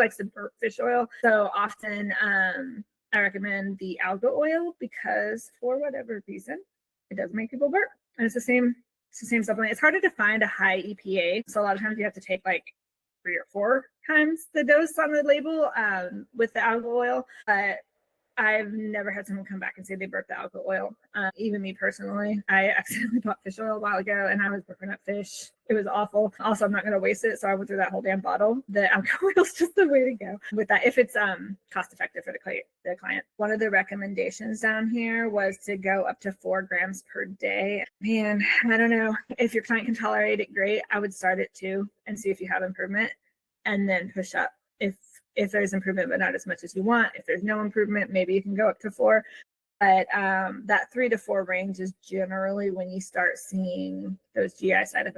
likes to burp fish oil. So often I recommend the algal oil because for whatever reason, it does make people burp. And it's the same supplement. It's harder to find a high EPA. So a lot of times you have to take like 3 or 4 times the dose on the label with the algal oil. But I've never had someone come back and say they burped the algal oil. Even me personally, I accidentally bought fish oil a while ago and I was burping up fish. It was awful. Also, I'm not going to waste it. So I went through that whole damn bottle. The algal oil is just the way to go with that if it's cost effective for the client. One of the recommendations down here was to go up to 4 grams per day. Man, I don't know. If your client can tolerate it, great. I would start at 2 and see if you have improvement and then push up. If there's improvement, but not as much as you want. If there's no improvement, maybe you can go up to 4. But that 3 to 4 range is generally when you start seeing those GI side effects